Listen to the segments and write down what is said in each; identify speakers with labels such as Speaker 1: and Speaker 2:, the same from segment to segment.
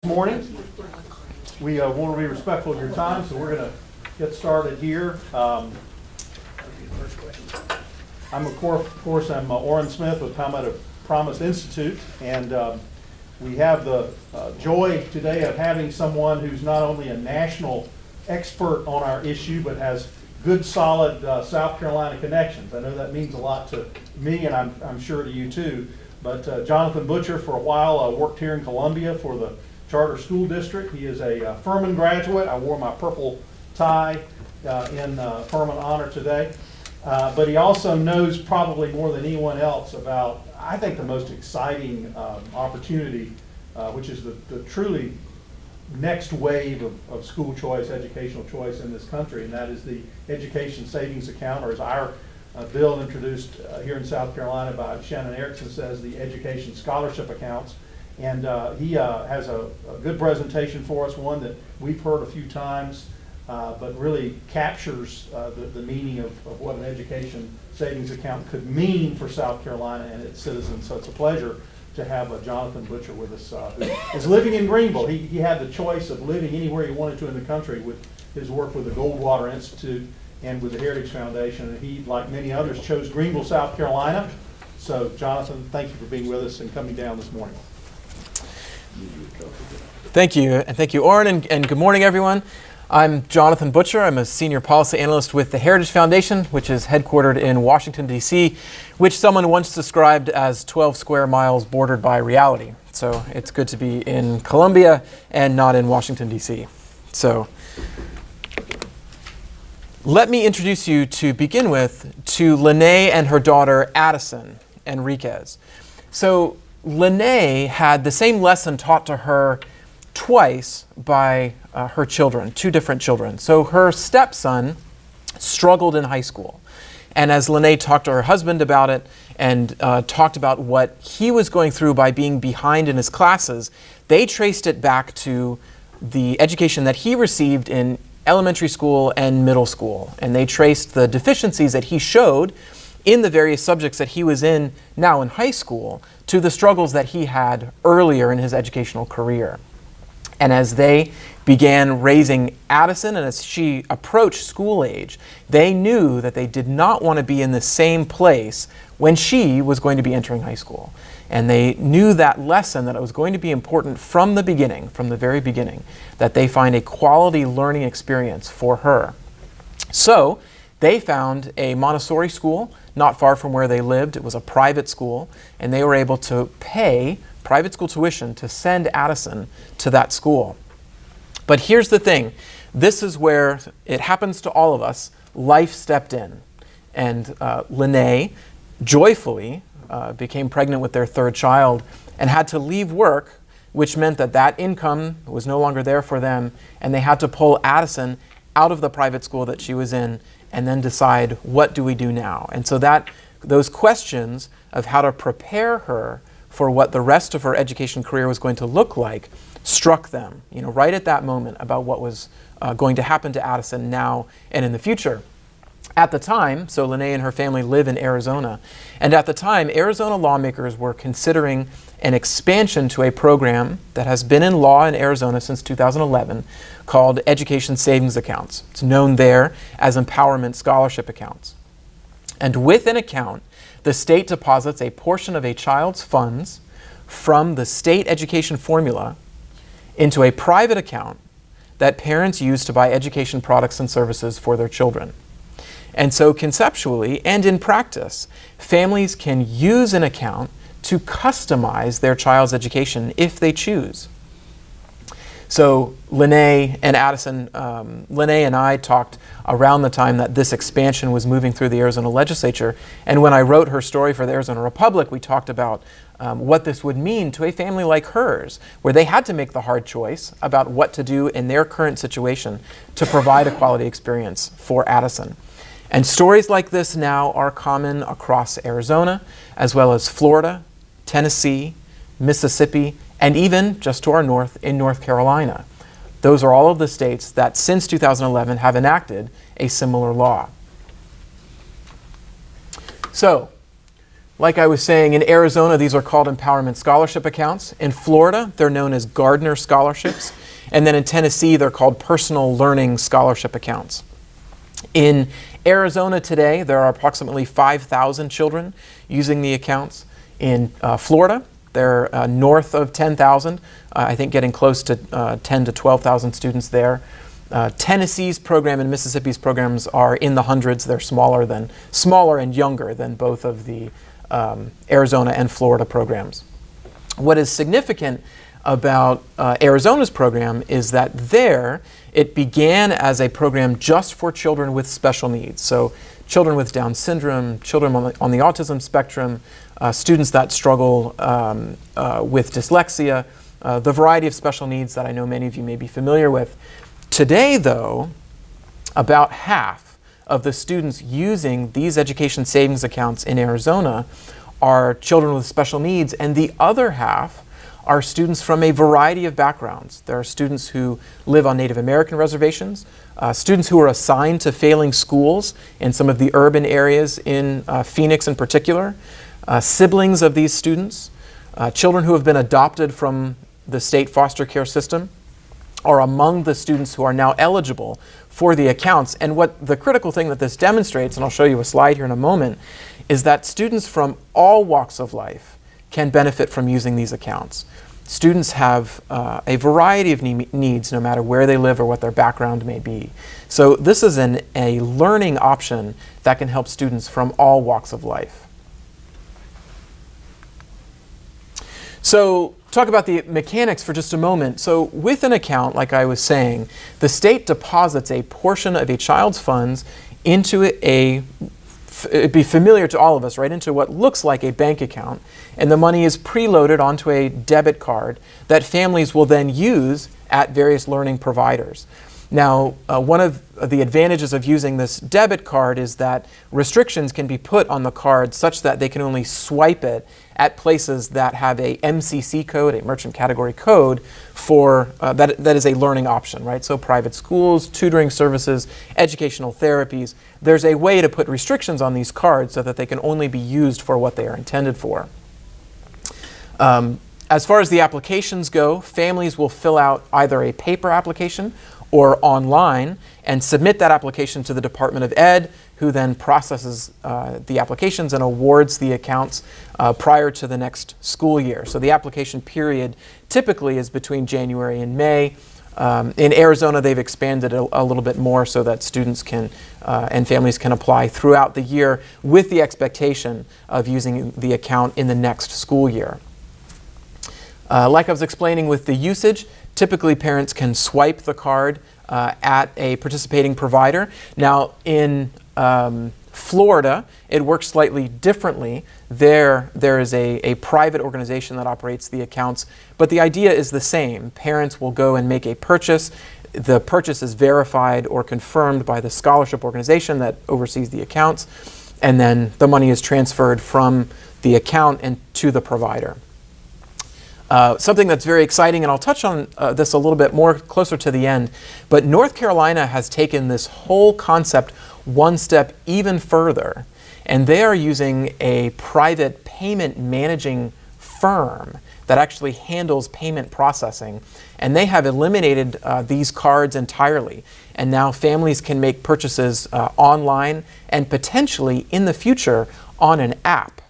Speaker 1: Morning. We want to be respectful of your time, so we're going to get started here. I'm of course I'm Orrin Smith with Palmetto Promise Institute, and we have the joy today of having someone who's not only a national expert on our issue, but has good, solid South Carolina connections. I know that means a lot to me, and I'm sure to you too. But Jonathan Butcher, for a while, worked here in Columbia for the Charter School District. He is a Furman graduate. I wore my purple tie in Furman honor today. But he also knows probably more than anyone else about, I think, the most exciting opportunity, which is the truly next wave of school choice, educational choice in this country, and that is the Education Savings Account, or as our bill introduced here in South Carolina by Shannon Erickson says, the Education Scholarship Accounts. And he has a good presentation for us, one that we've heard a few times, but really captures the meaning of what an education savings account could mean for South Carolina and its citizens. So it's a pleasure to have Jonathan Butcher with us, who is living in Greenville. He had the choice of living anywhere he wanted to in the country with his work with the Goldwater Institute and with the Heritage Foundation. And he, like many others, chose Greenville, South Carolina. So Jonathan, thank you for being with us and coming down this morning.
Speaker 2: Thank you, and thank you, Orrin, and good morning, everyone. I'm Jonathan Butcher. I'm a senior policy analyst with the Heritage Foundation, which is headquartered in Washington, D.C., which someone once described as 12 square miles bordered by reality. So it's good to be in Columbia and not in Washington, D.C. So let me introduce you, to begin with, to Lene and her daughter, Addison Enriquez. So Lene had the same lesson taught to her twice by her children, two different children. So her stepson struggled in high school. And as Lene talked to her husband about it and talked about what he was going through by being behind in his classes, they traced it back to the education that he received in elementary school and middle school. And they traced the deficiencies that he showed in the various subjects that he was in now in high school to the struggles that he had earlier in his educational career. And as they began raising Addison, and as she approached school age, they knew that they did not want to be in the same place when she was going to be entering high school. And they knew that lesson, that it was going to be important from the beginning, from the very beginning, that they find a quality learning experience for her. So they found a Montessori school not far from where they lived. It was a private school, and they were able to pay private school tuition to send Addison to that school. But here's the thing. This is where it happens to all of us. Life stepped in. And Lene joyfully became pregnant with their third child and had to leave work, which meant that that income was no longer there for them, and they had to pull Addison out of the private school that she was in and then decide, what do we do now? And so those questions of how to prepare her for what the rest of her education career was going to look like struck them, right at that moment, about what was going to happen to Addison now and in the future. At the time, so Lene and her family live in Arizona, and at the time, Arizona lawmakers were considering an expansion to a program that has been in law in Arizona since 2011 called Education Savings Accounts. It's known there as Empowerment Scholarship Accounts. And with an account, the state deposits a portion of a child's funds from the state education formula into a private account that parents use to buy education products and services for their children. And so conceptually and in practice, families can use an account to customize their child's education if they choose. So Lene and Addison, Lene and I talked around the time that this expansion was moving through the Arizona legislature. And when I wrote her story for the Arizona Republic, we talked about what this would mean to a family like hers, where they had to make the hard choice about what to do in their current situation to provide a quality experience for Addison. And stories like this now are common across Arizona, as well as Florida, Tennessee, Mississippi, and even just to our north in North Carolina. Those are all of the states that since 2011 have enacted a similar law. So Like I was saying, in Arizona, these are called empowerment scholarship accounts. In Florida, they're known as Gardner scholarships. And then in Tennessee, they're called personal learning scholarship accounts. In Arizona today, there are approximately 5,000 children using the accounts. In Florida, they're north of 10,000, I think getting close to 10 to 12,000 students there. Tennessee's program and Mississippi's programs are in the hundreds. They're smaller and younger than both of the Arizona and Florida programs. What is significant about Arizona's program is that there it began as a program just for children with special needs. So children with Down syndrome, children on the autism spectrum, students that struggle with dyslexia, the variety of special needs that I know many of you may be familiar with. Today, though, about half of the students using these education savings accounts in Arizona are children with special needs, and the other half are students from a variety of backgrounds. There are students who live on Native American reservations, students who are assigned to failing schools in some of the urban areas in Phoenix in particular, siblings of these students, children who have been adopted from the state foster care system are among the students who are now eligible for the accounts. And what the critical thing that this demonstrates, and I'll show you a slide here in a moment, is that students from all walks of life can benefit from using these accounts. Students have a variety of needs no matter where they live or what their background may be. So this is a learning option that can help students from all walks of life. So talk about the mechanics for just a moment. So with an account, like I was saying, the state deposits a portion of a child's funds into it'd be familiar to all of us, right, into what looks like a bank account, and the money is preloaded onto a debit card that families will then use at various learning providers. Now, one of the advantages of using this debit card is that restrictions can be put on the card such that they can only swipe it at places that have a MCC code, a merchant category code, for that is a learning option, right? So private schools, tutoring services, educational therapies, there's a way to put restrictions on these cards so that they can only be used for what they are intended for. As far as the applications go, families will fill out either a paper application or online and submit that application to the Department of Ed, who then processes the applications and awards the accounts prior to the next school year. So the application period typically is between January and May. In Arizona, they've expanded a little bit more so that students can and families can apply throughout the year with the expectation of using the account in the next school year. Like I was explaining with the usage, typically parents can swipe the card at a participating provider. Now in Florida, it works slightly differently. There is a private organization that operates the accounts, but the idea is the same. Parents will go and make a purchase. The purchase is verified or confirmed by the scholarship organization that oversees the accounts, and then the money is transferred from the account and to the provider. Something that's very exciting, and I'll touch on this a little bit more closer to the end, but North Carolina has taken this whole concept one step even further, and they are using a private payment managing firm that actually handles payment processing, and they have eliminated these cards entirely, and now families can make purchases online and potentially in the future on an app.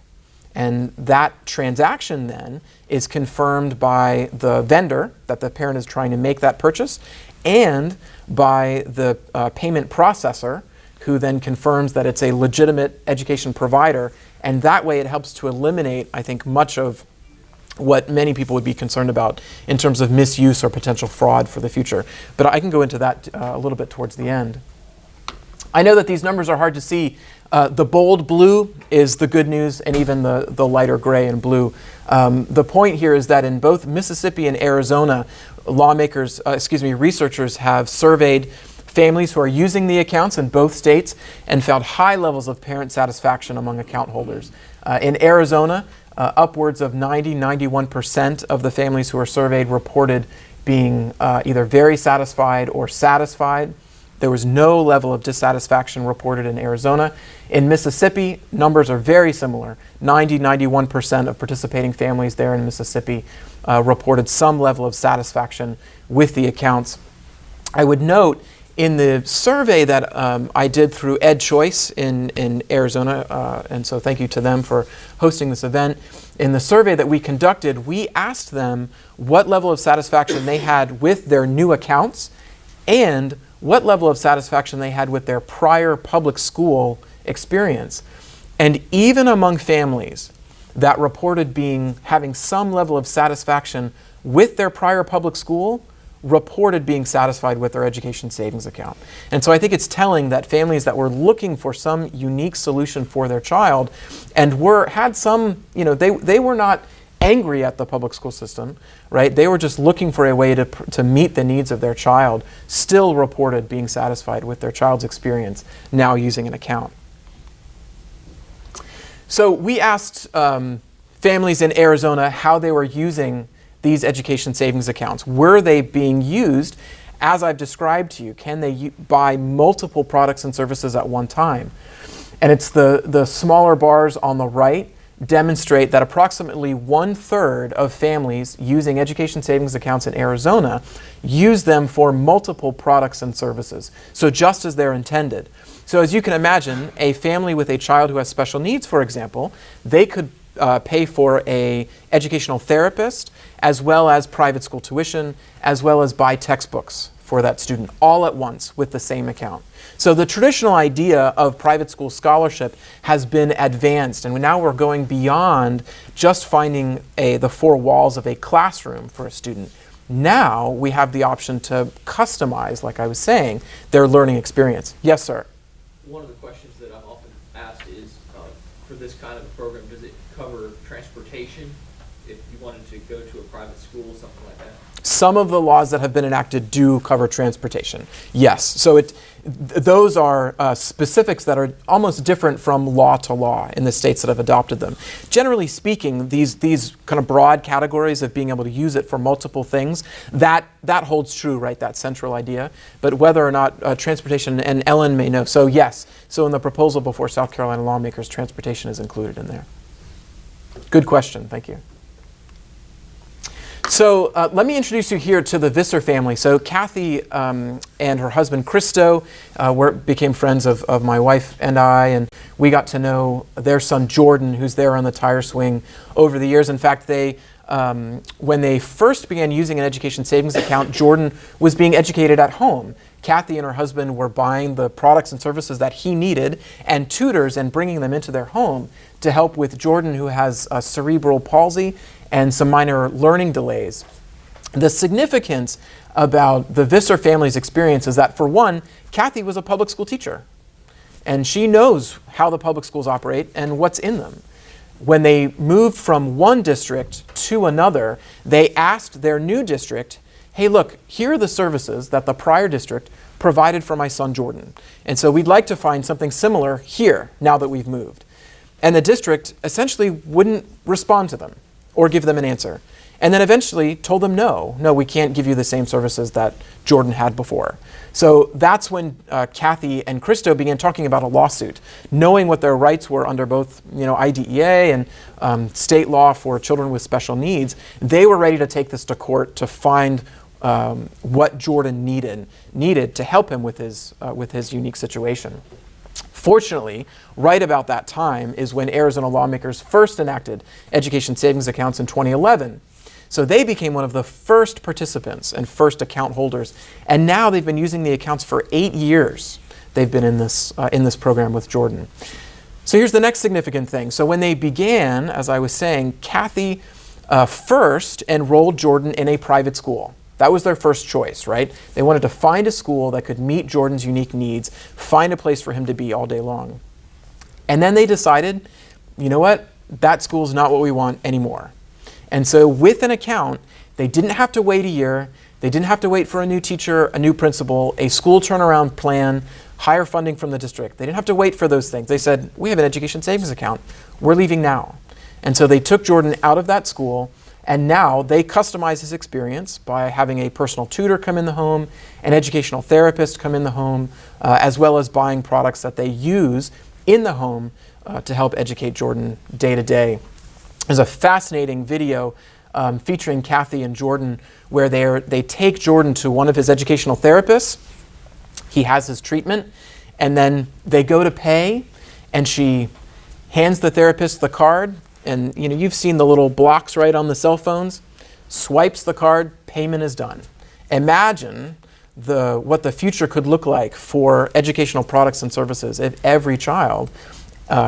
Speaker 2: And that transaction then is confirmed by the vendor that the parent is trying to make that purchase and by the payment processor, who then confirms that it's a legitimate education provider. And that way it helps to eliminate, I think, much of what many people would be concerned about in terms of misuse or potential fraud for the future. But I can go into that a little bit towards the end. I know that these numbers are hard to see. The bold blue is the good news, and even the lighter gray and blue. The point here is that in both Mississippi and Arizona, researchers have surveyed families who are using the accounts in both states and found high levels of parent satisfaction among account holders. In Arizona, upwards of 91% of the families who were surveyed reported being either very satisfied or satisfied There was no level of dissatisfaction reported in Arizona. In Mississippi, numbers are very similar. 91% of participating families there in Mississippi reported some level of satisfaction with the accounts. I would note in the survey that I did through EdChoice in Arizona, and so thank you to them for hosting this event. In the survey that we conducted, we asked them what level of satisfaction they had with their new accounts and what level of satisfaction they had with their prior public school experience. And even among families that reported having some level of satisfaction with their prior public school, reported being satisfied with their education savings account. And so I think it's telling that families that were looking for some unique solution for their child and had some, they were not angry at the public school system, right? They were just looking for a way to meet the needs of their child, still reported being satisfied with their child's experience now using an account. So we asked families in Arizona how they were using these education savings accounts. Were they being used as I've described to you? Can they buy multiple products and services at one time? And it's the smaller bars on the right demonstrate that approximately 1/3 of families using education savings accounts in Arizona use them for multiple products and services, so just as they're intended. So as you can imagine, a family with a child who has special needs, for example, they could pay for a educational therapist, as well as private school tuition, as well as buy textbooks for that student all at once with the same account. So the traditional idea of private school scholarship has been advanced, and now we're going beyond just finding the four walls of a classroom for a student. Now we have the option to customize, like I was saying, their learning experience. Yes, sir?
Speaker 3: One of the questions that I'm often asked is, for this kind of a program, does it cover transportation if you wanted to go to a private school, something like that?
Speaker 2: Some of the laws that have been enacted do cover transportation, yes. So those are specifics that are almost different from law to law in the states that have adopted them. Generally speaking, these kind of broad categories of being able to use it for multiple things, that holds true, right, that central idea. But whether or not transportation, and Ellen may know, so yes. So in the proposal before South Carolina lawmakers, transportation is included in there. Good question, thank you. So let me introduce you here to the Visser family. So Kathy and her husband Christo became friends of my wife and I, and we got to know their son Jordan, who's there on the tire swing over the years. In fact, when they first began using an education savings account, Jordan was being educated at home. Kathy and her husband were buying the products and services that he needed and tutors and bringing them into their home to help with Jordan, who has cerebral palsy and some minor learning delays. The significance about the Visser family's experience is that, for one, Kathy was a public school teacher, and she knows how the public schools operate and what's in them. When they moved from one district to another, they asked their new district, hey, look, here are the services that the prior district provided for my son Jordan. And so we'd like to find something similar here now that we've moved. And the district essentially wouldn't respond to them or give them an answer. And then eventually told them, no, we can't give you the same services that Jordan had before. So that's when Kathy and Christo began talking about a lawsuit, knowing what their rights were under both IDEA and state law for children with special needs. They were ready to take this to court to find what Jordan needed to help him with his unique situation. Fortunately, right about that time is when Arizona lawmakers first enacted education savings accounts in 2011. So they became one of the first participants and first account holders. And now they've been using the accounts for 8 years. They've been in this program with Jordan. So here's the next significant thing. So when they began, as I was saying, Kathy first enrolled Jordan in a private school. That was their first choice, right? They wanted to find a school that could meet Jordan's unique needs, find a place for him to be all day long. And then they decided, you know what? That school's not what we want anymore. And so with an account, they didn't have to wait a year. They didn't have to wait for a new teacher, a new principal, a school turnaround plan, higher funding from the district. They didn't have to wait for those things. They said, we have an education savings account. We're leaving now. And so they took Jordan out of that school And now they customize his experience by having a personal tutor come in the home, an educational therapist come in the home, as well as buying products that they use in the home to help educate Jordan day to day. There's a fascinating video featuring Kathy and Jordan where they take Jordan to one of his educational therapists. He has his treatment, and then they go to pay, and she hands the therapist the card, and you've seen the little blocks right on the cell phones, swipes the card, payment is done. Imagine what the future could look like for educational products and services if every child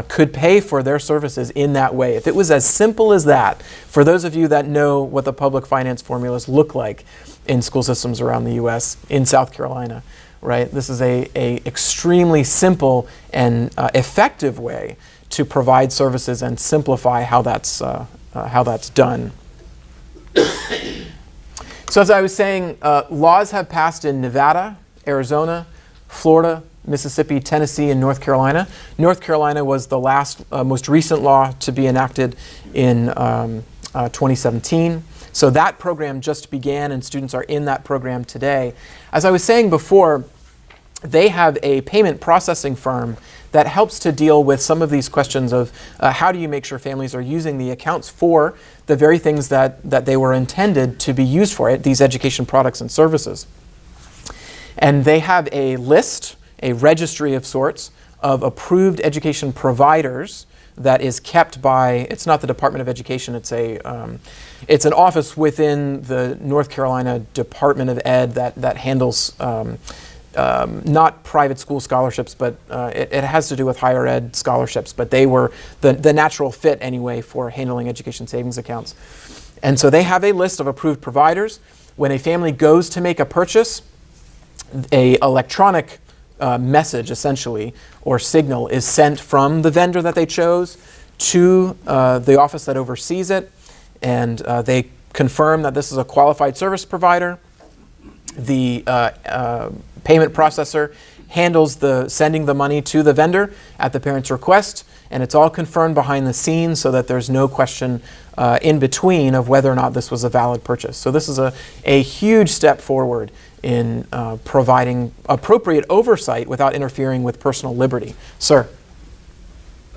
Speaker 2: could pay for their services in that way. If it was as simple as that, for those of you that know what the public finance formulas look like in school systems around the U.S., in South Carolina, right? This is a extremely simple and effective way to provide services and simplify how that's done. So as I was saying, laws have passed in Nevada, Arizona, Florida, Mississippi, Tennessee, and North Carolina. North Carolina was the most recent law to be enacted in 2017. So that program just began, and students are in that program today. As I was saying before, they have a payment processing firm that helps to deal with some of these questions of how do you make sure families are using the accounts for the very things that they were intended to be used for, these education products and services. And they have a list, a registry of sorts, of approved education providers that is kept by, it's not the Department of Education, it's an office within the North Carolina Department of Ed that handles not private school scholarships, but it has to do with higher ed scholarships, but they were the natural fit anyway for handling education savings accounts. And so they have a list of approved providers. When a family goes to make a purchase, a electronic message essentially, or signal, is sent from the vendor that they chose to the office that oversees it, and they confirm that this is a qualified service provider. The payment processor handles sending the money to the vendor at the parent's request, and it's all confirmed behind the scenes so that there's no question in between of whether or not this was a valid purchase. So this is a huge step forward in providing appropriate oversight without interfering with personal liberty. Sir?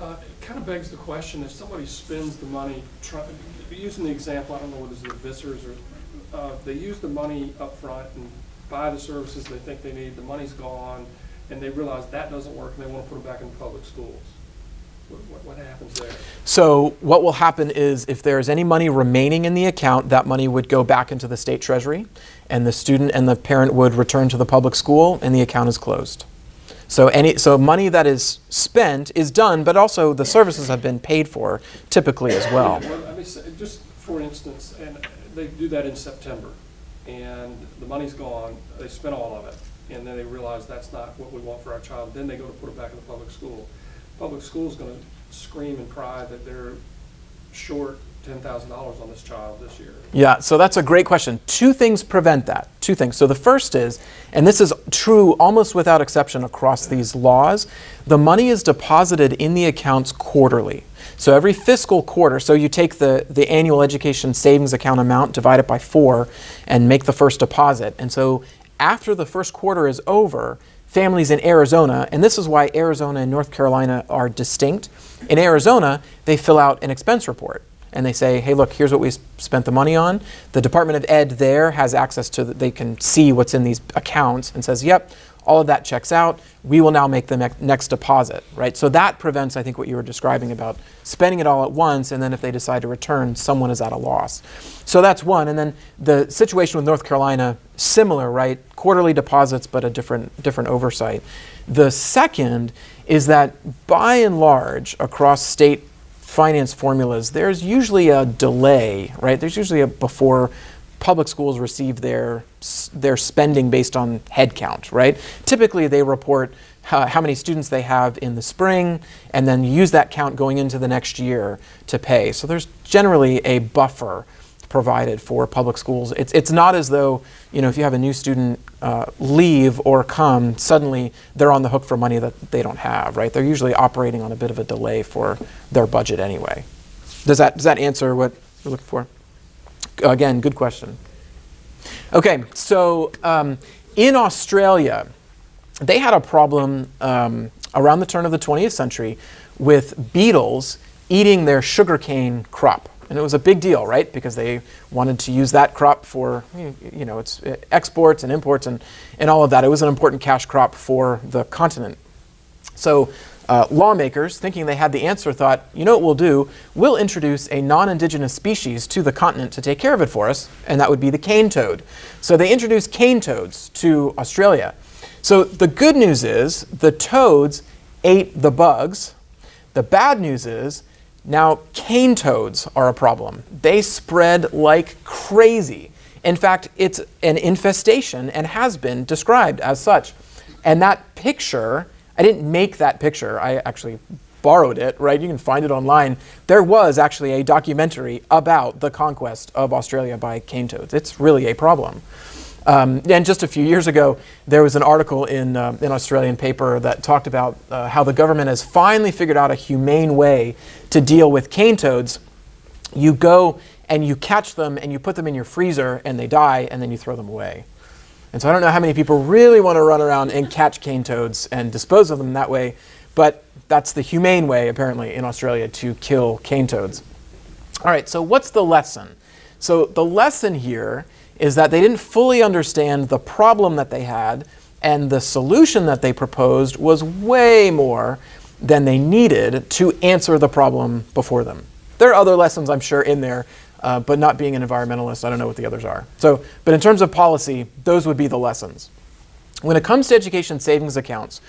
Speaker 4: It kind of begs the question, if somebody spends the money, using the example, I don't know what is it, Vissers, or they use the money up front and buy the services they think they need, the money's gone, and they realize that doesn't work and they want to put it back in public schools. What happens there? So
Speaker 2: what will happen is if there is any money remaining in the account, that money would go back into the state treasury, and the student and the parent would return to the public school, and the account is closed. So money that is spent is done, but also the services have been paid for typically as well.
Speaker 4: I mean, just for instance, and they do that in September, and the money's gone, they spent all of it, and then they realize that's not what we want for our child, then they go to put it back in the public school. Public school's going to scream and cry that they're short $10,000 on this child this year.
Speaker 2: Yeah, so that's a great question. Two things prevent that. Two things. So the first is, and this is true almost without exception across these laws, the money is deposited in the accounts quarterly. So every fiscal quarter, so you take the annual education savings account amount, divide it by 4, and make the first deposit. And so after the first quarter is over, families in Arizona, and this is why Arizona and North Carolina are distinct. In Arizona, they fill out an expense report. And they say, hey, look, here's what we spent the money on. The Department of Ed there has access to, they can see what's in these accounts and says, yep, all of that checks out. We will now make the next deposit, right? So that prevents, I think, what you were describing about spending it all at once, and then if they decide to return, someone is at a loss. So that's one. And then the situation with North Carolina, similar, right? Quarterly deposits, but a different oversight. The second is that by and large, across state finance formulas, there's usually a delay, right? There's usually before public schools receive their spending based on head count, right? Typically they report how many students they have in the spring and then use that count going into the next year to pay. So there's generally a buffer provided for public schools. It's not as though, if you have a new student leave or come, suddenly they're on the hook for money that they don't have, right? They're usually operating on a bit of a delay for their budget anyway. Does that answer what you're looking for? again, good question. Okay, so in Australia, they had a problem around the turn of the 20th century with beetles eating their sugarcane crop. And it was a big deal, right? Because they wanted to use that crop for, it's exports and imports and all of that. It was an important cash crop for the continent. So lawmakers, thinking they had the answer, thought, you know what we'll do? We'll introduce a non-indigenous species to the continent to take care of it for us, and that would be the cane toad. So they introduced cane toads to Australia. So the good news is the toads ate the bugs. The bad news is now cane toads are a problem. They spread like crazy. In fact, it's an infestation and has been described as such. And that picture, I didn't make that picture, I actually borrowed it, right? You can find it online. There was actually a documentary about the conquest of Australia by cane toads. It's really a problem. And just a few years ago, there was an article in an Australian paper that talked about how the government has finally figured out a humane way to deal with cane toads. You go and you catch them and you put them in your freezer and they die and then you throw them away. And so I don't know how many people really want to run around and catch cane toads and dispose of them that way, but that's the humane way, apparently, in Australia to kill cane toads. All right, so what's the lesson? So the lesson here is that they didn't fully understand the problem that they had, and the solution that they proposed was way more than they needed to answer the problem before them. There are other lessons, I'm sure, in there, but not being an environmentalist, I don't know what the others are. But in terms of policy, those would be the lessons. When it comes to education savings accounts,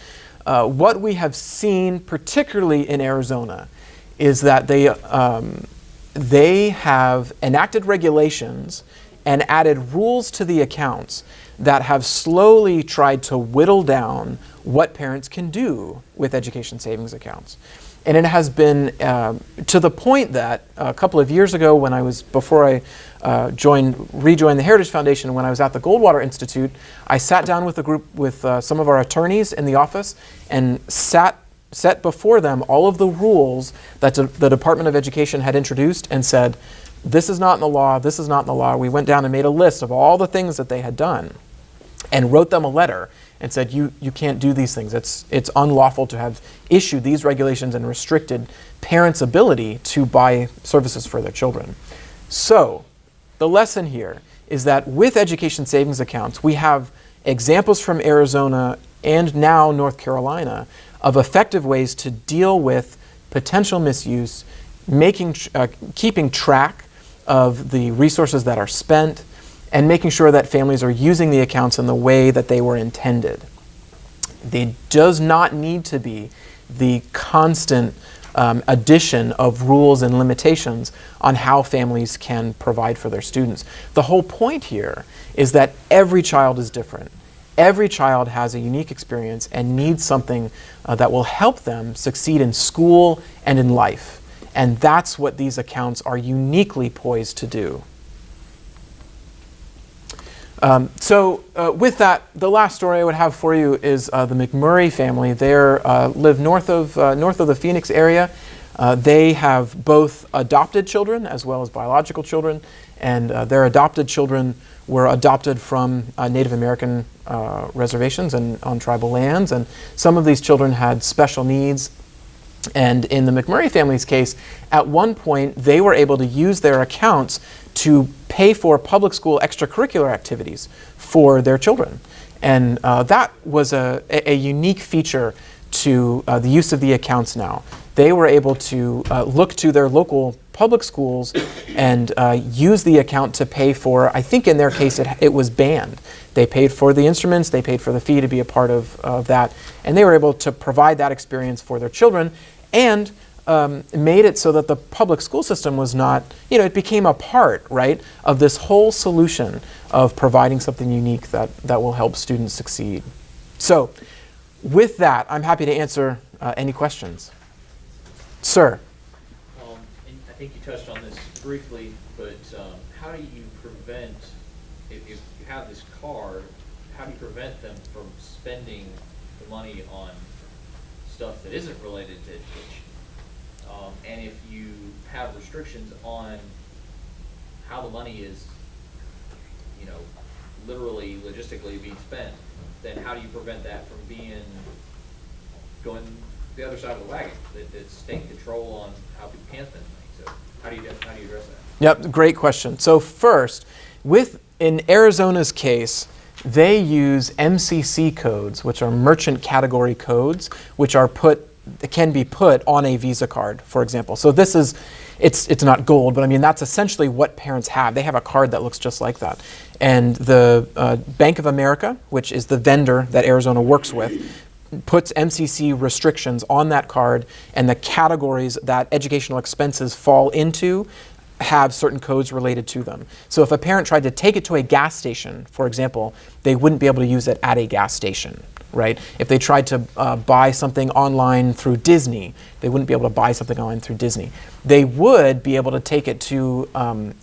Speaker 2: what we have seen, particularly in Arizona, is that they have enacted regulations and added rules to the accounts that have slowly tried to whittle down what parents can do with education savings accounts. And it has been to the point that a couple of years ago, before I rejoined the Heritage Foundation, when I was at the Goldwater Institute, I sat down with a group with some of our attorneys in the office and set before them all of the rules that the Department of Education had introduced and said, this is not in the law, this is not in the law. We went down and made a list of all the things that they had done and wrote them a letter and said, you can't do these things. It's unlawful to have issued these regulations and restricted parents' ability to buy services for their children. So the lesson here is that with education savings accounts, we have examples from Arizona and now North Carolina of effective ways to deal with potential misuse, keeping track of the resources that are spent, and making sure that families are using the accounts in the way that they were intended. There does not need to be the constant addition of rules and limitations on how families can provide for their students. The whole point here is that every child is different. Every child has a unique experience and needs something that will help them succeed in school and in life. And that's what these accounts are uniquely poised to do. With that, the last story I would have for you is the McMurray family. They live north of the Phoenix area. They have both adopted children as well as biological children, and their adopted children were adopted from Native American reservations and on tribal lands, and some of these children had special needs. And in the McMurray family's case, at one point, they were able to use their accounts to pay for public school extracurricular activities for their children. And that was a unique feature to the use of the accounts now. They were able to look to their local public schools and use the account to pay for, I think in their case, it was band. They paid for the instruments, they paid for the fee to be a part of that, and they were able to provide that experience for their children, and made it so that the public school system was not, it became a part, right, of this whole solution of providing something unique that will help students succeed. So with that, I'm happy to answer any questions. Sir?
Speaker 3: And I think you touched on this briefly, but how do you prevent, if you have this card, how do you prevent them from spending the money on stuff that isn't related to education? And if you have restrictions on how the money is, you know, literally, logistically being spent, then how do you prevent that from going the other side of the wagon? That's state control on how people can spend money. So how do you address that?
Speaker 2: Yep, great question. So first, in Arizona's case, they use MCC codes, which are merchant category codes, which can be put on a Visa card, for example. So this is, it's not gold, but I mean that's essentially what parents have. They have a card that looks just like that. And the Bank of America, which is the vendor that Arizona works with, puts MCC restrictions on that card, and the categories that educational expenses fall into have certain codes related to them. So if a parent tried to take it to a gas station, for example, they wouldn't be able to use it at a gas station, right? If they tried to buy something online through Disney, they wouldn't be able to buy something online through Disney. They would be able to take it to an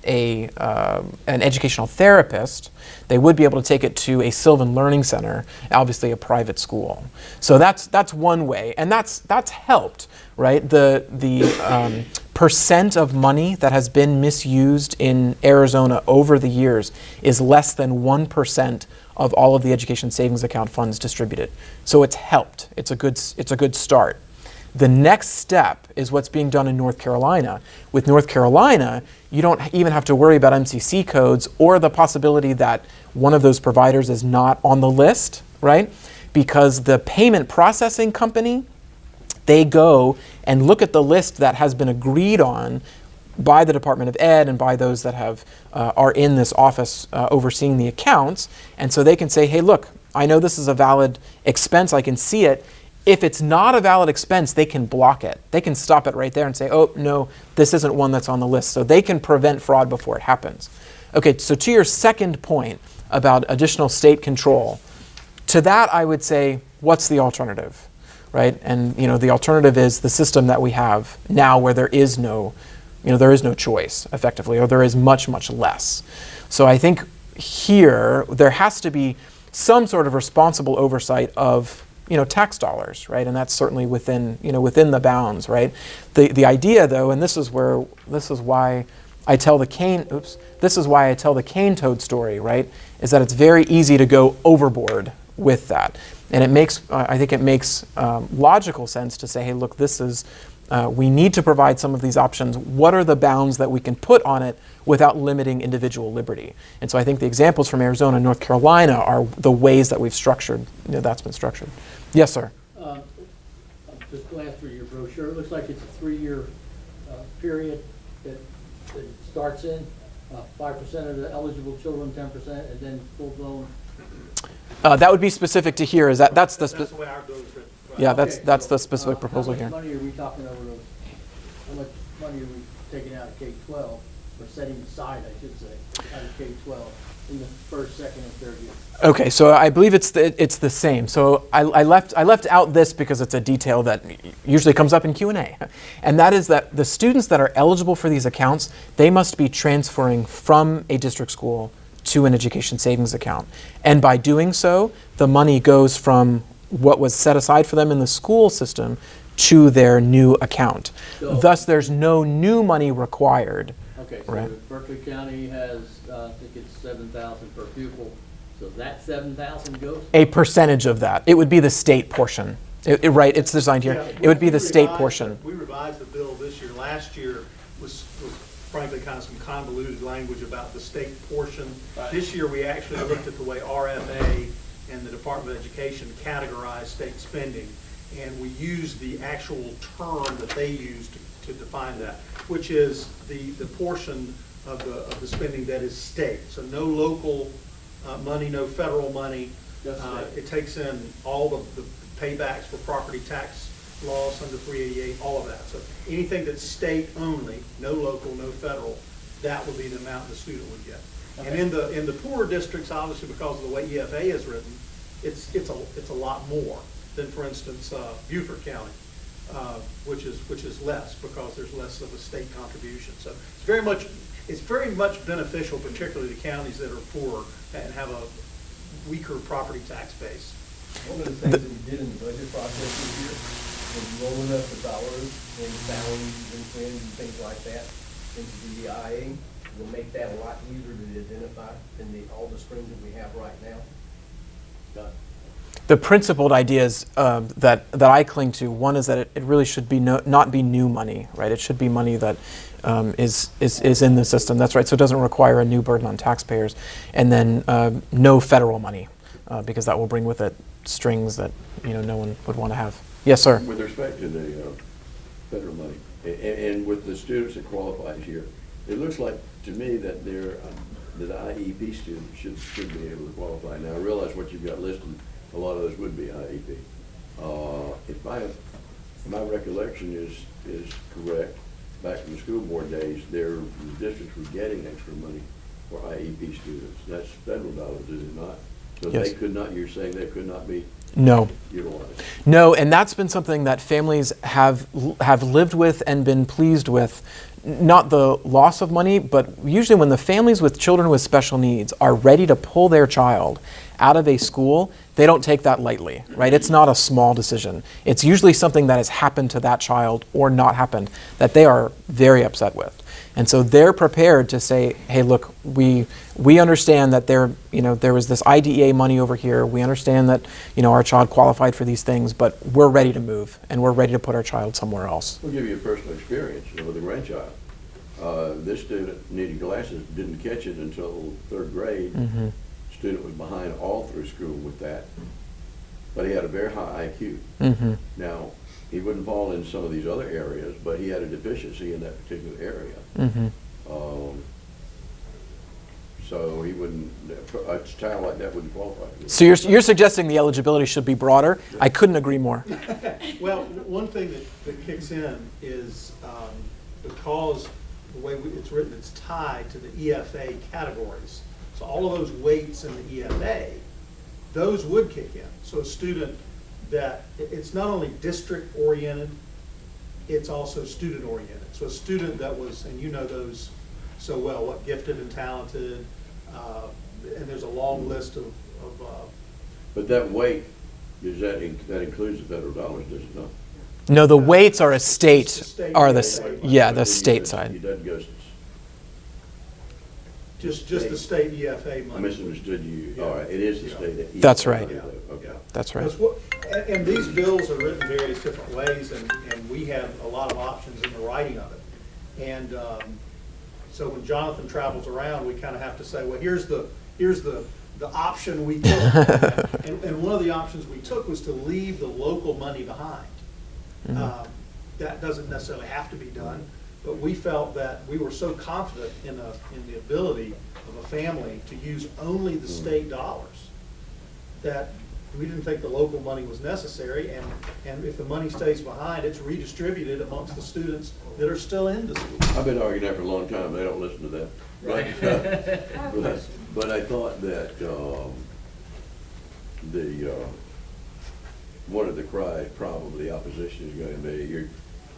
Speaker 2: educational therapist. They would be able to take it to a Sylvan Learning Center, obviously a private school. So that's one way, and that's helped, right? The percent of money that has been misused in Arizona over the years is less than 1% of all of the education savings account funds distributed. So it's helped. It's a good start. The next step is what's being done in North Carolina. With North Carolina, you don't even have to worry about MCC codes or the possibility that one of those providers is not on the list, right? Because the payment processing company, they go and look at the list that has been agreed on by the Department of Ed and by those that are in this office overseeing the accounts. And so they can say, hey, look, I know this is a valid expense. I can see it. If it's not a valid expense, they can block it. They can stop it right there and say, oh, no, this isn't one that's on the list. So they can prevent fraud before it happens. Okay, so to your second point about additional state control, to that I would say, what's the alternative, right? And the alternative is the system that we have now, where there is no choice, effectively, or there is much, much less. So I think here there has to be some sort of responsible oversight of tax dollars, right? And that's certainly within the bounds, right? The idea, though, and this is why I tell the cane toad story, right? Is that it's very easy to go overboard with that, and I think it makes logical sense to say, hey, look, we need to provide some of these options. What are the bounds that we can put on it without limiting individual liberty? And so I think the examples from Arizona and North Carolina are the ways that we've structured, that's been structured. Yes, sir.
Speaker 5: I'm just glanced through your brochure. It looks like it's a 3-year period that it starts in, 5% of the eligible children, 10%, and then full-blown.
Speaker 2: That would be specific to here. That's the
Speaker 1: way our bill is written. Right.
Speaker 2: yeah,
Speaker 5: Okay,
Speaker 2: that's the specific proposal here.
Speaker 5: How much money are we talking over those? How much money are we taking out of K-12, or setting aside, I should say, out of K-12 in the first, second, and third year?
Speaker 2: Okay, so I believe it's the same. So I left out this because it's a detail that usually comes up in Q&A, and that is that the students that are eligible for these accounts, they must be transferring from a district school to an education savings account, and by doing so, the money goes from what was set aside for them in the school system to their new account.
Speaker 5: So-
Speaker 2: Thus, there's no new money required.
Speaker 5: Okay, so
Speaker 2: Right.
Speaker 5: Berkeley County has, I think it's 7,000 per pupil, so that 7,000 goes?
Speaker 2: A percentage of that. It would be the state portion. Right, it's designed here.
Speaker 1: Yeah,
Speaker 2: It would be
Speaker 1: we
Speaker 2: the state
Speaker 1: revised
Speaker 2: portion.
Speaker 1: We revised the bill this year. Last year was frankly kind of some convoluted language about the state portion.
Speaker 5: Right.
Speaker 1: This year, we actually looked at the way RFA and the Department of Education categorize state spending, and we used the actual term that they used to define that, which is the portion of the spending that is state. So no local money, no federal money.
Speaker 5: Just state.
Speaker 1: It takes in all the paybacks for property tax laws under 388, all of that. So anything that's state only, no local, no federal, that would be the amount the student would get. And in the poorer districts, obviously because of the way EFA is written, it's a lot more than, for instance, Beaufort County, which is less because there's less of a state contribution. So it's very much beneficial, particularly to counties that are poor and have a weaker property tax base.
Speaker 6: One of the things that we did in the budget process this year was rolling up the dollars in salaries and fringe and things like that into the IA. will make that a lot easier to identify than all the streams that we have right now?
Speaker 2: The principled ideas that I cling to, one is that it really should be not be new money, right? It should be money that is in the system. That's right. So it doesn't require a new burden on taxpayers, and then no federal money, because that will bring with it strings that no one would want to have. Yes, sir.
Speaker 7: With respect to the federal money, and with the students that qualify here, it looks like to me that that IEP students should be able to qualify. Now, I realize what you've got listed, a lot of those would be IEP. If my recollection is correct, back from the school board days, the districts were getting extra money for IEP students. That's federal dollars, is it not? So
Speaker 2: Yes.
Speaker 7: they could not, you're saying they could not be
Speaker 2: No.
Speaker 7: utilized?
Speaker 2: No, and that's been something that families have lived with and been pleased with. Not the loss of money, but usually when the families with children with special needs are ready to pull their child out of a school, they don't take that lightly, right? It's not a small decision. It's usually something that has happened to that child or not happened that they are very upset with. And so they're prepared to say, hey, look, we understand that there was this IDEA money over here. We understand that, our child qualified for these things, but we're ready to move and we're ready to put our child somewhere else.
Speaker 7: We'll give you a personal experience with a grandchild. This student needed glasses, didn't catch it until third grade.
Speaker 2: Mm-hmm.
Speaker 7: Student was behind all through school with that, but he had a very high IQ.
Speaker 2: Mm-hmm.
Speaker 7: Now, he wouldn't fall in some of these other areas, but he had a deficiency in that particular area.
Speaker 2: Mm-hmm.
Speaker 7: So he wouldn't, a child like that wouldn't qualify.
Speaker 2: So you're suggesting the eligibility should be broader? I couldn't agree more.
Speaker 1: Well, one thing that kicks in is because the way it's written, it's tied to the EFA categories. So all of those weights in the EFA, those would kick in. So a student that, it's not only district oriented, it's also student oriented. So a student that was, and you know those so well, what gifted and talented, and there's a long list of
Speaker 7: But that weight, that includes the federal dollars, does it not?
Speaker 2: No, the weights are a state,
Speaker 1: State
Speaker 2: are the
Speaker 1: weight.
Speaker 2: state side.
Speaker 7: He doesn't go,
Speaker 1: just the state EFA
Speaker 7: I
Speaker 1: money.
Speaker 7: misunderstood you.
Speaker 1: Yeah.
Speaker 7: All right, it is the
Speaker 1: Yeah.
Speaker 7: state.
Speaker 2: That's right.
Speaker 1: Yeah,
Speaker 7: Okay.
Speaker 1: yeah.
Speaker 2: That's right.
Speaker 1: That's what- And these bills are written various different ways, and we have a lot of options in the writing of it. And so when Jonathan travels around, we kind of have to say, well, here's the option we took. And one of the options we took was to leave the local money behind. That doesn't necessarily have to be done, but we felt that we were so confident in the ability of a family to use only the state dollars that we didn't think the local money was necessary, and if the money stays behind, it's redistributed amongst the students that are still in the school.
Speaker 7: I've been arguing that for a long time, they don't listen to that.
Speaker 3: Right.
Speaker 7: But I thought that, one of the cries, probably opposition is gonna be,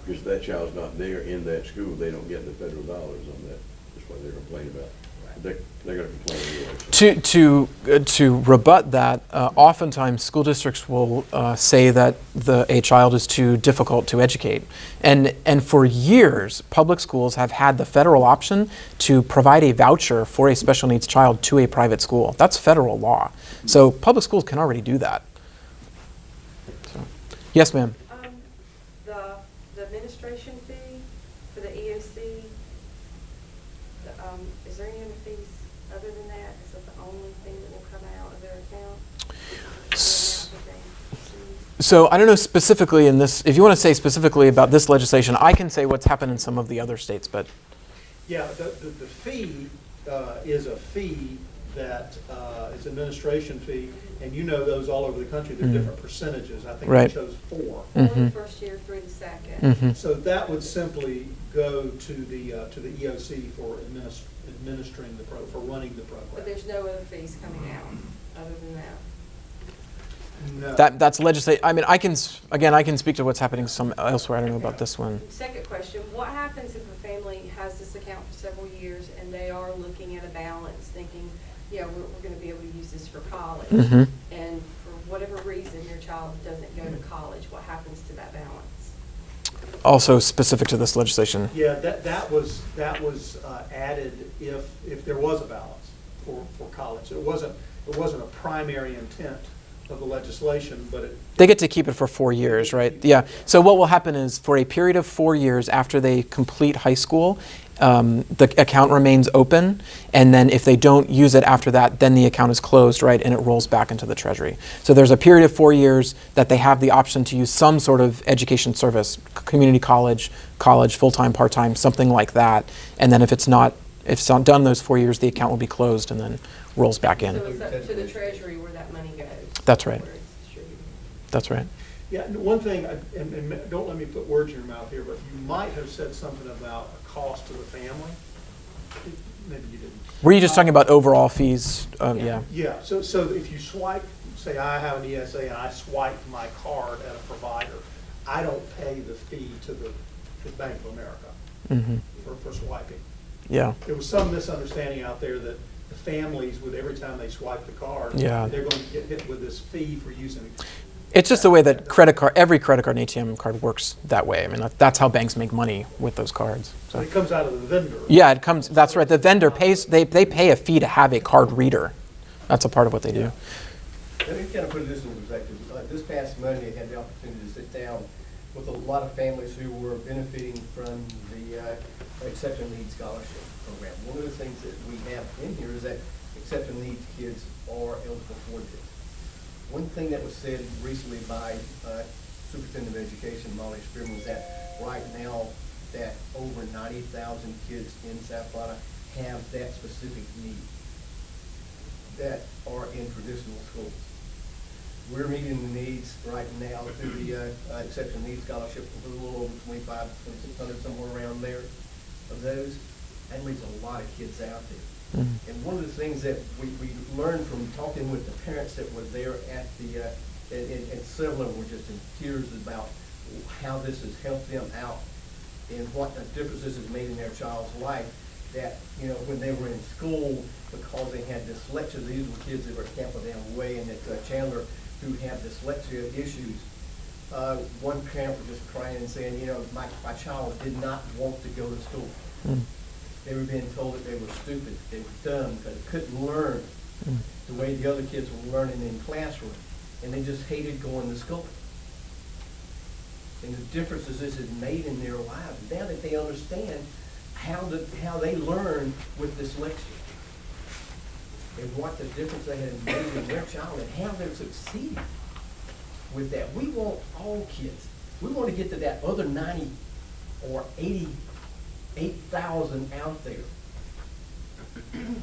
Speaker 7: because that child's not there in that school, they don't get the federal dollars on that. That's what they're complaining about. They're gonna complain anyway.
Speaker 2: To rebut that, oftentimes school districts will say that a child is too difficult to educate. And for years, public schools have had the federal option to provide a voucher for a special needs child to a private school. That's federal law. So public schools can already do that. So, yes, ma'am.
Speaker 8: The administration fee for the EOC, is there any other fees other than that? Is that the only thing that will come out of their account?
Speaker 2: So I don't know specifically in this, if you want to say specifically about this legislation, I can say what's happened in some of the other states, but
Speaker 1: Yeah, the fee is a fee that is administration fee, and you know those all over the country, they're different percentages. I think we
Speaker 2: Right.
Speaker 1: chose 4.
Speaker 8: For the first year through the second.
Speaker 2: Mhm.
Speaker 1: So that would simply go to the EOC for administering for running the program.
Speaker 8: But there's no other fees coming out other than that.
Speaker 1: No.
Speaker 2: that's legislate. I mean, I can speak to what's happening some elsewhere. I don't know about this one.
Speaker 8: Second question, what happens if a family has this account for several years and they are looking at a balance, thinking, yeah, we're going to be able to use this for college,
Speaker 2: Mhm.
Speaker 8: and for whatever reason your child doesn't go to college, what happens to that balance?
Speaker 2: also specific to this legislation.
Speaker 1: Yeah, that was added if there was a balance for college. It wasn't a primary intent of the legislation, but it.
Speaker 2: They get to keep it for 4 years, right? Yeah. So what will happen is for a period of 4 years after they complete high school, the account remains open, and then if they don't use it after that, then the account is closed, right, and it rolls back into the Treasury. So there's a period of 4 years that they have the option to use some sort of education service, community college, full-time, part-time, something like that. And then if it's not done those 4 years, the account will be closed and then rolls back in.
Speaker 8: So it's up to the Treasury where that money goes.
Speaker 2: That's right.
Speaker 8: Where it's distributed.
Speaker 2: That's right.
Speaker 1: Yeah, and one thing, and don't let me put words in your mouth here, but you might have said something about a cost to the family. Maybe you didn't.
Speaker 2: Were you just talking about overall fees? Yeah.
Speaker 1: Yeah, so if you swipe, say I have an ESA and I swipe my card at a provider, I don't pay the fee to the Bank of America
Speaker 2: Mm-hmm.
Speaker 1: for swiping.
Speaker 2: Yeah.
Speaker 1: There was some misunderstanding out there that the families would, every time they swipe the card,
Speaker 2: Yeah.
Speaker 1: they're going to get hit with this fee for using it.
Speaker 2: It's just the way that every credit card and ATM card works that way. I mean, that's how banks make money with those cards.
Speaker 1: So
Speaker 2: So.
Speaker 1: it comes out of the vendor.
Speaker 2: Yeah, that's right. The vendor pays, they pay a fee to have a card reader. That's a part of what they do.
Speaker 6: Let me kind of put this in perspective. This past Monday, I had the opportunity to sit down with a lot of families who were benefiting from the Exceptional Needs Scholarship Program. One of the things that we have in here is that exceptional needs kids are eligible for this. One thing that was said recently by Superintendent of Education, Molly Spearman, was that right now that over 90,000 kids in South Florida have that specific need that are in traditional schools. We're meeting the needs right now through the Exceptional Needs Scholarship, a little over 2,500, 2,600, somewhere around there of those. That leaves a lot of kids out there.
Speaker 2: Mhm.
Speaker 6: And one of the things that we learned from talking with the parents that were there at the, and several of them were just in tears about how this has helped them out and what the difference this has made in their child's life, that, you know, when they were in school, because they had dyslexia, these were kids that were at Campo Down Way and at Chandler who have dyslexia issues. One parent was just crying and saying, you know, my child did not want to go to school.
Speaker 2: Mm.
Speaker 6: They were being told that they were stupid, they were dumb, because they couldn't learn
Speaker 2: Mm.
Speaker 6: the way the other kids were learning in classroom, and they just hated going to school. And the differences this has made in their lives, now that they understand how they learn with dyslexia, and what the difference they have made in their child, and how they're succeeding with that. We want all kids. We want to get to that other 90 or 88,000 out there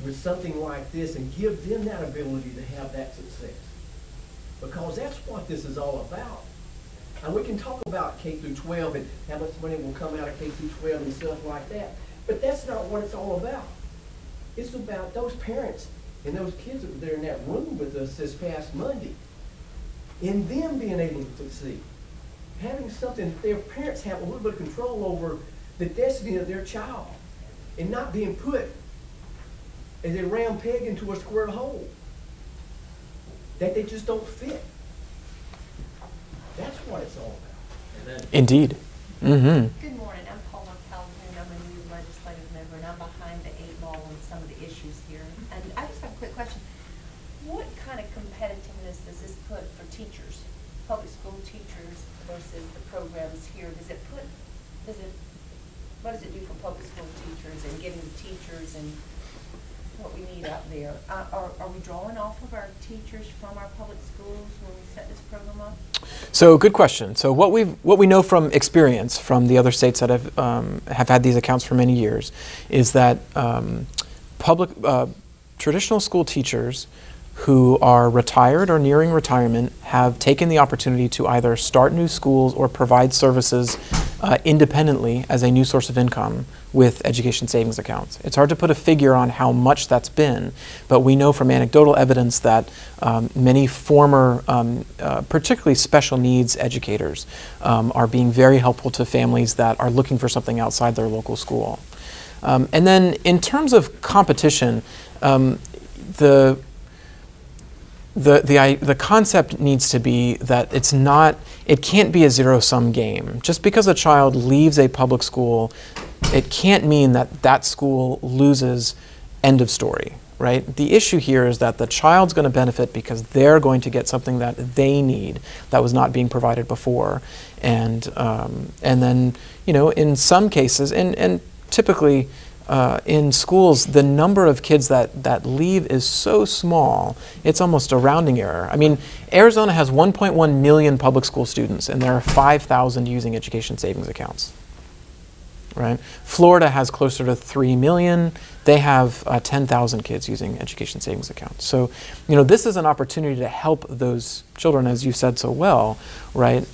Speaker 6: with something like this, and give them that ability to have that success. Because that's what this is all about. And we can talk about K through 12 and how much money will come out of K through 12 and stuff like that. But that's not what it's all about. It's about those parents and those kids that were there in that room with us this past Monday, and them being able to succeed. Having something that their parents have a little bit of control over the destiny of their child, and not being put as a round peg into a square hole that they just don't fit. That's what it's all about.
Speaker 3: And then
Speaker 2: Indeed. Mm-hmm.
Speaker 9: Good morning, I'm Paula Calhoun, I'm a new legislative member, and I'm behind the 8 ball on some of the issues here. And I just have a quick question. What kind of competitiveness does this put for teachers, public school teachers versus the programs here? What does it do for public school teachers and getting the teachers and what we need out there? Are we drawing off of our teachers from our public schools when we set this program up?
Speaker 2: So good question. So what we know from experience from the other states that have had these accounts for many years is that traditional school teachers who are retired or nearing retirement have taken the opportunity to either start new schools or provide services independently as a new source of income with education savings accounts. It's hard to put a figure on how much that's been, but we know from anecdotal evidence that many former, particularly special needs educators, are being very helpful to families that are looking for something outside their local school. And then in terms of competition, the the concept needs to be that it can't be a zero-sum game. Just because a child leaves a public school, it can't mean that that school loses, end of story, right? The issue here is that the child's going to benefit because they're going to get something that they need that was not being provided before. And then, in some cases, and typically in schools, the number of kids that leave is so small, it's almost a rounding error. I mean, Arizona has 1.1 million public school students, and there are 5,000 using education savings accounts. Right? Florida has closer to 3 million. They have 10,000 kids using education savings accounts. So, this is an opportunity to help those children, as you said so well, right?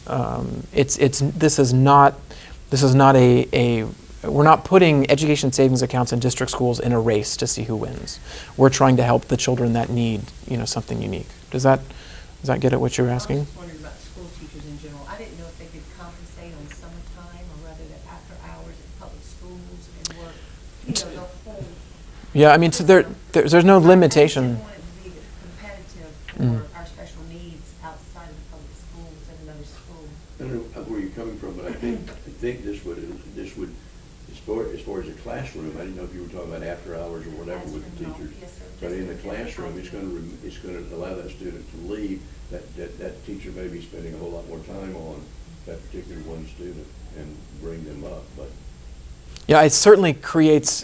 Speaker 2: This is not we're not putting education savings accounts in district schools in a race to see who wins. We're trying to help the children that need, something unique. Does that get at what you're asking?
Speaker 9: I was just wondering about school teachers in general. I didn't know if they could compensate on summertime or rather that after hours at public schools and work, the whole.
Speaker 2: Yeah, I mean, so there's no limitation.
Speaker 9: I want it to be competitive for our special needs outside of the public schools and another school.
Speaker 7: I don't know where you're coming from, but I think this would, as far as a classroom, I didn't know if you were talking about after hours or whatever with the teachers.
Speaker 9: Yes, sir.
Speaker 7: But in the classroom, it's going to allow that student to leave, that teacher may be spending a whole lot more time on that particular one student and bring them up, but.
Speaker 2: Yeah, it certainly creates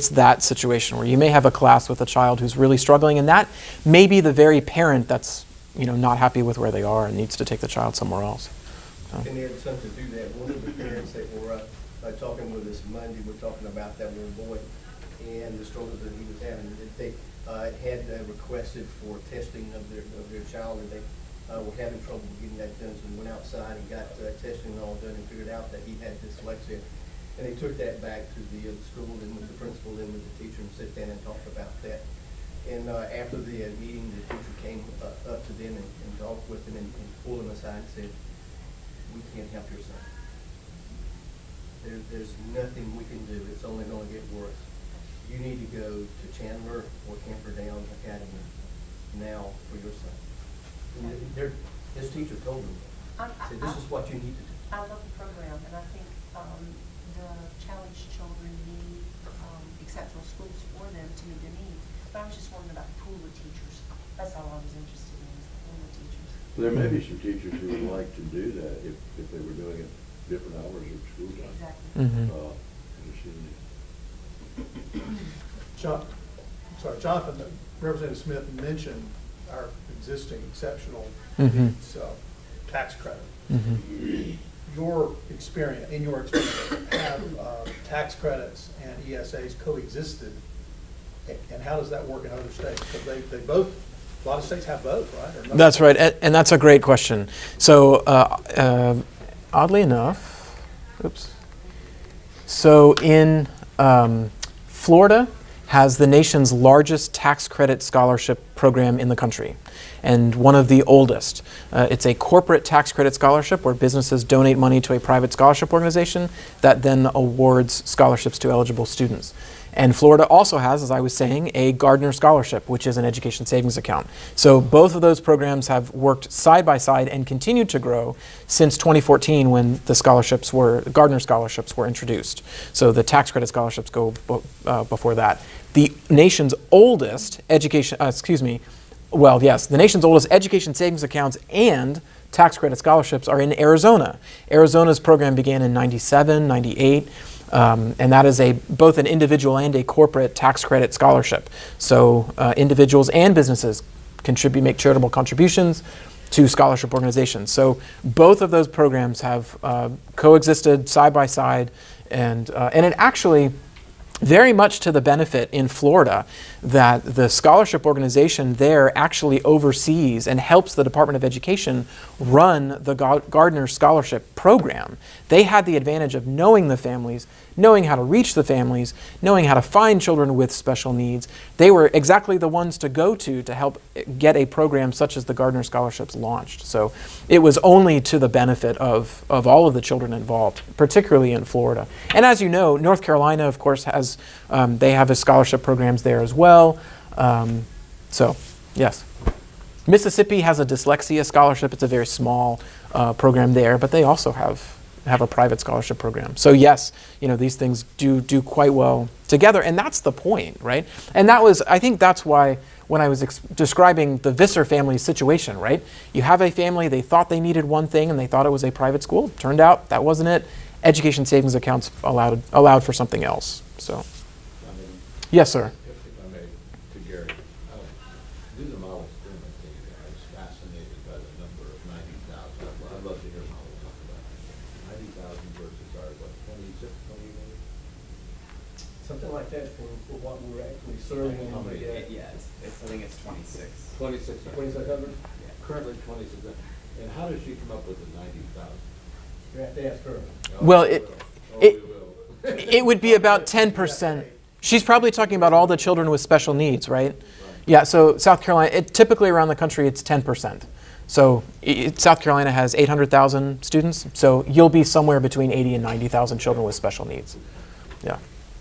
Speaker 2: that situation where you may have a class with a child who's really struggling, and that may be the very parent that's not happy with where they are and needs to take the child somewhere else. So.
Speaker 6: And they had something to do that. One of the parents that were talking with us Monday, we're talking about that little boy and the struggles that he was having. They had requested for testing of their child, and they were having trouble getting that done. So we went outside and got testing all done and figured out that he had dyslexia. And they took that back to the school and with the principal and with the teacher and sit down and talked about that. And after the meeting, the teacher came up to them and talked with them and pulled them aside and said, "We can't help your son. There's nothing we can do. It's only going to get worse. You need to go to Chandler or Camperdown Academy now for your son." And his teacher told him, said, "This is what you need to do."
Speaker 9: I love the program, and I think the challenged children need exceptional schools for them to meet their needs. But I was just wondering about the pool of teachers. That's all I was interested in, is the pool of teachers.
Speaker 7: There may be some teachers who would like to do that if they were doing it different hours of school time.
Speaker 9: Exactly.
Speaker 2: Mm-hmm.
Speaker 1: Jonathan, Representative Smith mentioned our existing exceptional
Speaker 2: Mm-hmm.
Speaker 1: needs tax credit.
Speaker 2: Mm-hmm.
Speaker 1: In your experience, have tax credits and ESAs coexisted, and how does that work in other states? Because they both, a lot of states have both, right? Or no?
Speaker 2: That's right, and that's a great question. So, oddly enough, so in Florida has the nation's largest tax credit scholarship program in the country, and one of the oldest. It's a corporate tax credit scholarship where businesses donate money to a private scholarship organization that then awards scholarships to eligible students. And Florida also has, as I was saying, a Gardner Scholarship, which is an education savings account. So both of those programs have worked side by side and continued to grow since 2014 when the Gardner Scholarships were introduced. So the tax credit scholarships go before that. The nation's oldest the nation's oldest education savings accounts and tax credit scholarships are in Arizona. Arizona's program began in 97, 98. And that is both an individual and a corporate tax credit scholarship. So individuals and businesses make charitable contributions to scholarship organizations. So both of those programs have coexisted side by side, and it actually very much to the benefit in Florida that the scholarship organization there actually oversees and helps the Department of Education run the Gardner Scholarship program. They had the advantage of knowing the families, knowing how to reach the families, knowing how to find children with special needs. They were exactly the ones to go to help get a program such as the Gardner Scholarships launched. So it was only to the benefit of all of the children involved, particularly in Florida. And as you know, North Carolina, of course, has they have a scholarship programs there as well. So, yes. Mississippi has a dyslexia scholarship. It's a very small program there, but they also have a private scholarship program. So yes, these things do quite well together, and that's the point, right? And I think that's why when I was describing the Visser family's situation, right? You have a family, they thought they needed one thing and they thought it was a private school. Turned out that wasn't it. Education savings accounts allowed for something else. So, yes, sir.
Speaker 10: If I may, to Gary, these are model students, I was fascinated by the number of 90,000. I'd love to hear Molly talk about that. 90,000 versus our, 26, 28?
Speaker 6: Something like that for what we're actually serving.
Speaker 10: How many?
Speaker 11: I think it's 26.
Speaker 10: 26.
Speaker 6: 2,600?
Speaker 10: Currently 26. And how did she come up with the 90,000?
Speaker 6: You have to ask her.
Speaker 2: Well,
Speaker 10: We will.
Speaker 2: it would be about 10%. She's probably talking about all the children with special needs, right? Yeah, so South Carolina, typically around the country, it's 10%. So South Carolina has 800,000 students, so you'll be somewhere between 80 and 90,000 children with special needs. Yeah.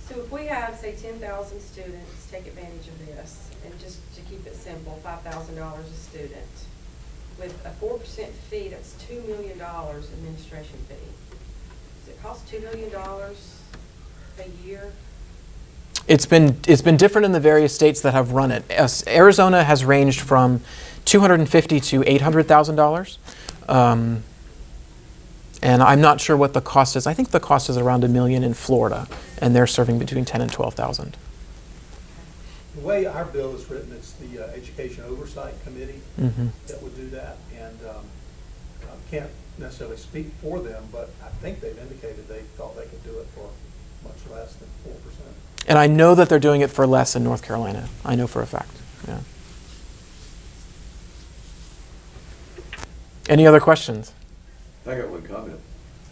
Speaker 8: So if we have, say, 10,000 students take advantage of this, and just to keep it simple, $5,000 a student, with a 4% fee, that's $2 million administration fee. Does it cost $2 million a year?
Speaker 2: It's been different in the various states that have run it. Arizona has ranged from $250,000 to $800,000. And I'm not sure what the cost is. I think the cost is around $1 million in Florida, and they're serving between 10 and 12,000.
Speaker 1: The way our bill is written, it's the Education Oversight Committee
Speaker 2: Mm-hmm.
Speaker 1: that would do that, and I can't necessarily speak for them, but I think they've indicated they thought they could do it for much less than 4%.
Speaker 2: And I know that they're doing it for less in North Carolina. I know for a fact. Yeah. Any other questions?
Speaker 7: I got one comment,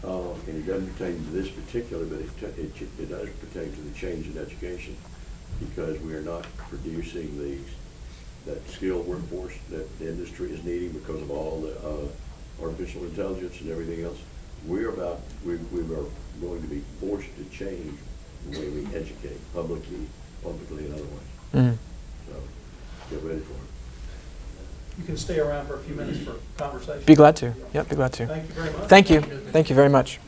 Speaker 7: and it doesn't pertain to this particular, but it does pertain to the change in education, because we are not producing that skilled workforce that the industry is needing because of all the artificial intelligence and everything else. We are going to be forced to change the way we educate publicly and otherwise.
Speaker 2: Mm.
Speaker 7: So get ready for it.
Speaker 1: You can stay around for a few minutes for conversation.
Speaker 2: Be glad to. Yep, be glad to.
Speaker 1: Thank you very much.
Speaker 2: Thank you. Thank you very much.